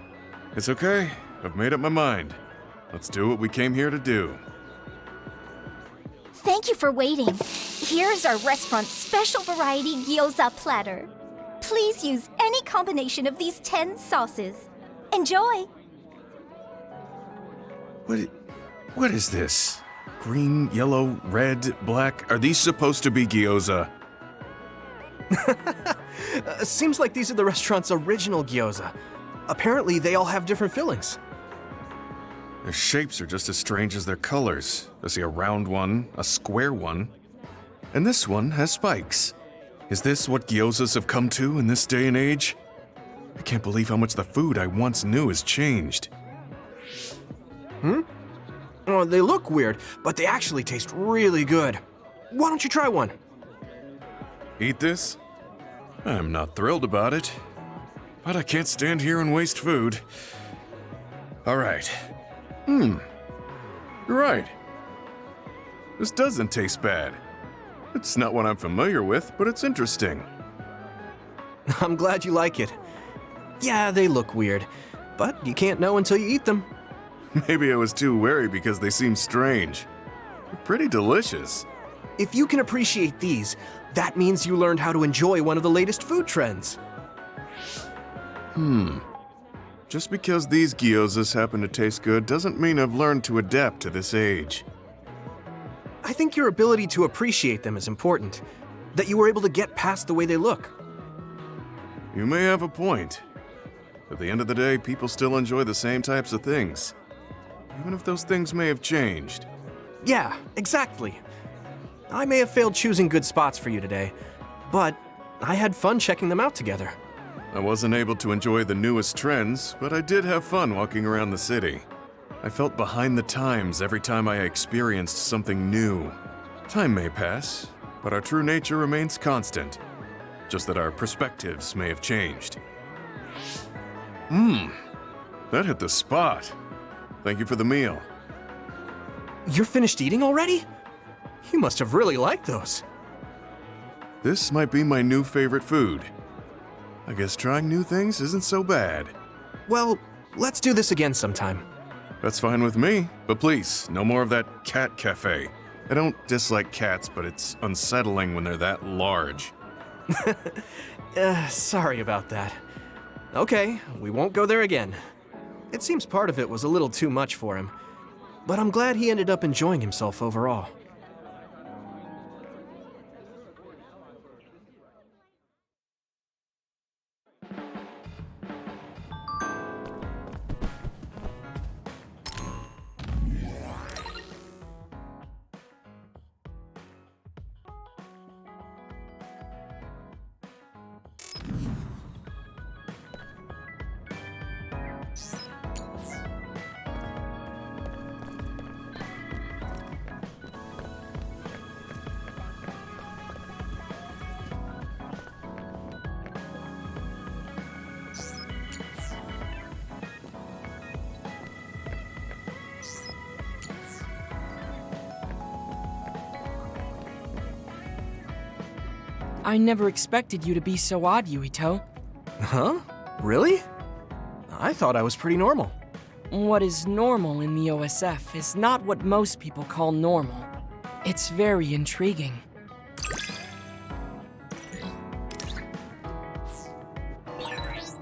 It's okay. I've made up my mind. Let's do what we came here to do. Thank you for waiting. Here's our restaurant's special variety gyoza platter. Please use any combination of these 10 sauces. Enjoy! What is this? Green, yellow, red, black. Are these supposed to be gyoza? Seems like these are the restaurant's original gyoza. Apparently, they all have different fillings. Their shapes are just as strange as their colors. I see a round one, a square one, and this one has spikes. Is this what gyozas have come to in this day and age? I can't believe how much the food I once knew has changed. Oh, they look weird, but they actually taste really good. Why don't you try one? Eat this? I'm not thrilled about it, but I can't stand here and waste food. All right. You're right. This doesn't taste bad. It's not what I'm familiar with, but it's interesting. I'm glad you like it. Yeah, they look weird, but you can't know until you eat them. Maybe I was too wary because they seem strange. They're pretty delicious. If you can appreciate these, that means you learned how to enjoy one of the latest food trends. Just because these gyozas happen to taste good doesn't mean I've learned to adapt to this age. I think your ability to appreciate them is important. That you were able to get past the way they look. You may have a point. At the end of the day, people still enjoy the same types of things. Even if those things may have changed. Yeah, exactly. I may have failed choosing good spots for you today, but I had fun checking them out together. I wasn't able to enjoy the newest trends, but I did have fun walking around the city. I felt behind the times every time I experienced something new. Time may pass, but our true nature remains constant. Just that our perspectives may have changed. That hit the spot. Thank you for the meal. You're finished eating already? You must have really liked those. This might be my new favorite food. I guess trying new things isn't so bad. Well, let's do this again sometime. That's fine with me, but please, no more of that cat cafe. I don't dislike cats, but it's unsettling when they're that large. Sorry about that. Okay, we won't go there again. It seems part of it was a little too much for him, but I'm glad he ended up enjoying himself overall. I never expected you to be so odd, Yuito. Huh? Really? I thought I was pretty normal. What is normal in the OSF is not what most people call normal. It's very intriguing.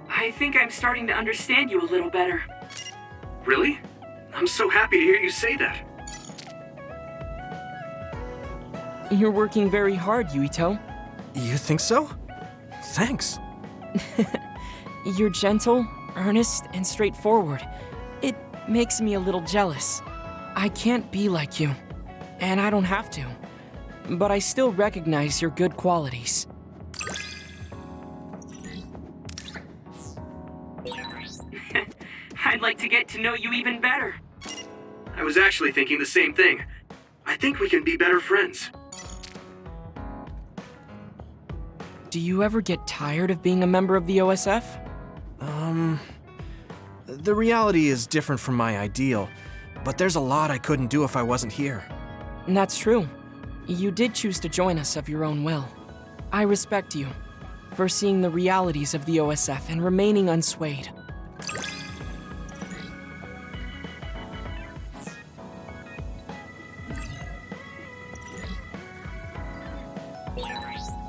I think I'm starting to understand you a little better. Really? I'm so happy to hear you say that. You're working very hard, Yuito. You think so? Thanks. You're gentle, earnest, and straightforward. It makes me a little jealous. I can't be like you, and I don't have to. But I still recognize your good qualities. I'd like to get to know you even better. I was actually thinking the same thing. I think we can be better friends. Do you ever get tired of being a member of the OSF? The reality is different from my ideal, but there's a lot I couldn't do if I wasn't here. That's true. You did choose to join us of your own will. I respect you for seeing the realities of the OSF and remaining unswayed.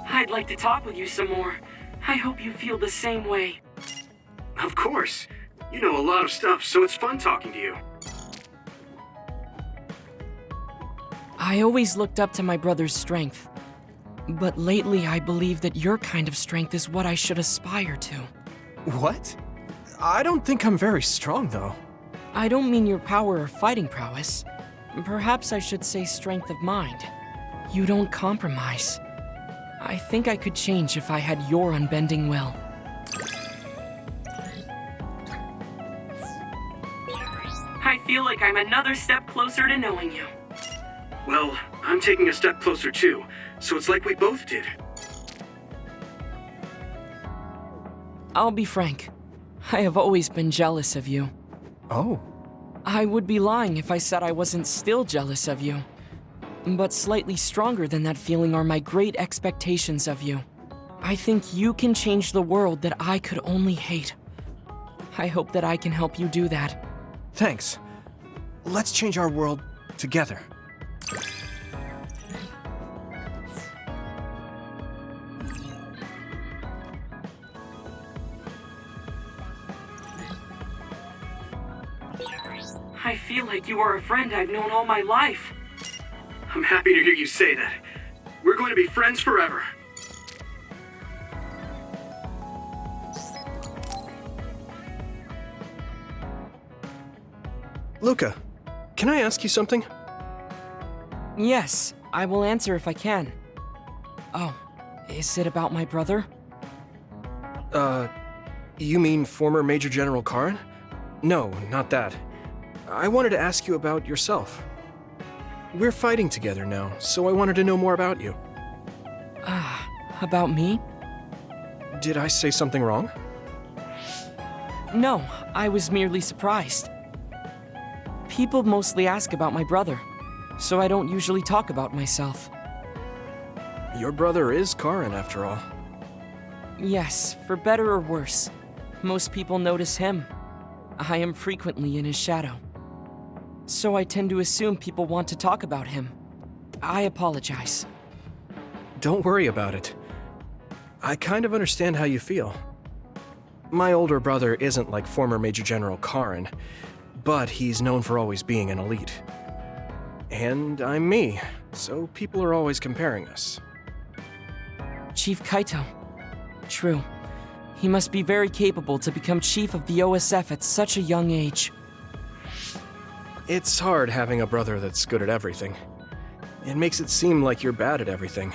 I'd like to talk with you some more. I hope you feel the same way. Of course. You know a lot of stuff, so it's fun talking to you. I always looked up to my brother's strength, but lately I believe that your kind of strength is what I should aspire to. What? I don't think I'm very strong, though. I don't mean your power or fighting prowess. Perhaps I should say strength of mind. You don't compromise. I think I could change if I had your unbending will. I feel like I'm another step closer to knowing you. Well, I'm taking a step closer too, so it's like we both did. I'll be frank. I have always been jealous of you. Oh. I would be lying if I said I wasn't still jealous of you. But slightly stronger than that feeling are my great expectations of you. I think you can change the world that I could only hate. I hope that I can help you do that. Thanks. Let's change our world together. I feel like you are a friend I've known all my life. I'm happy to hear you say that. We're going to be friends forever. Luca, can I ask you something? Yes, I will answer if I can. Oh, is it about my brother? You mean former Major General Karin? No, not that. I wanted to ask you about yourself. We're fighting together now, so I wanted to know more about you. About me? Did I say something wrong? No, I was merely surprised. People mostly ask about my brother, so I don't usually talk about myself. Your brother is Karin, after all. Yes, for better or worse. Most people notice him. I am frequently in his shadow. So I tend to assume people want to talk about him. I apologize. Don't worry about it. I kind of understand how you feel. My older brother isn't like former Major General Karin, but he's known for always being an elite. And I'm me, so people are always comparing us. Chief Kaito. True. He must be very capable to become chief of the OSF at such a young age. It's hard having a brother that's good at everything. It makes it seem like you're bad at everything.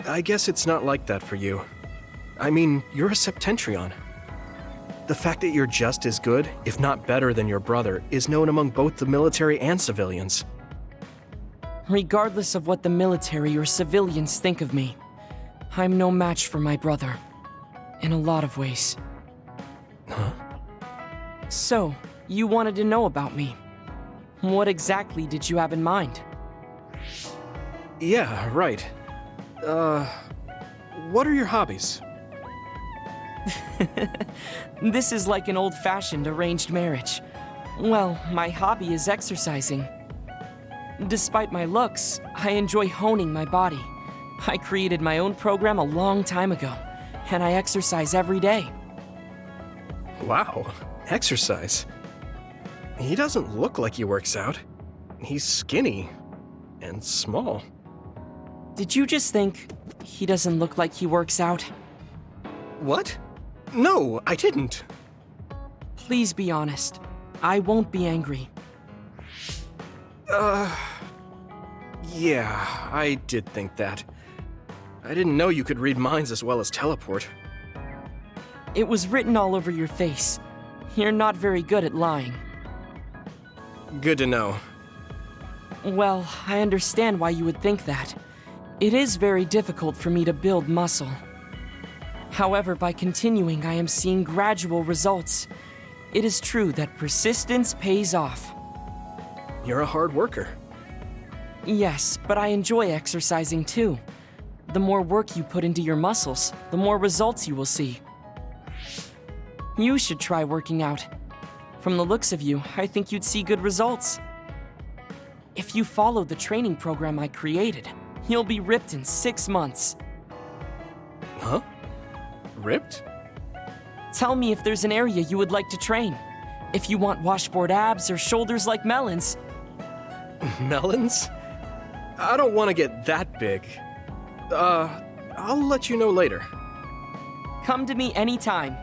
I guess it's not like that for you. I mean, you're a Septentrion. The fact that you're just as good, if not better than your brother, is known among both the military and civilians. Regardless of what the military or civilians think of me, I'm no match for my brother. In a lot of ways. Huh? So, you wanted to know about me. What exactly did you have in mind? Yeah, right. What are your hobbies? This is like an old-fashioned arranged marriage. Well, my hobby is exercising. Despite my looks, I enjoy honing my body. I created my own program a long time ago, and I exercise every day. Wow, exercise. He doesn't look like he works out. He's skinny and small. Did you just think he doesn't look like he works out? What? No, I didn't. Please be honest. I won't be angry. Yeah, I did think that. I didn't know you could read minds as well as teleport. It was written all over your face. You're not very good at lying. Good to know. Well, I understand why you would think that. It is very difficult for me to build muscle. However, by continuing, I am seeing gradual results. It is true that persistence pays off. You're a hard worker. Yes, but I enjoy exercising too. The more work you put into your muscles, the more results you will see. You should try working out. From the looks of you, I think you'd see good results. If you follow the training program I created, you'll be ripped in 6 months. Huh? Ripped? Tell me if there's an area you would like to train. If you want washboard abs or shoulders like melons. Melons? I don't want to get that big. I'll let you know later. Come to me anytime.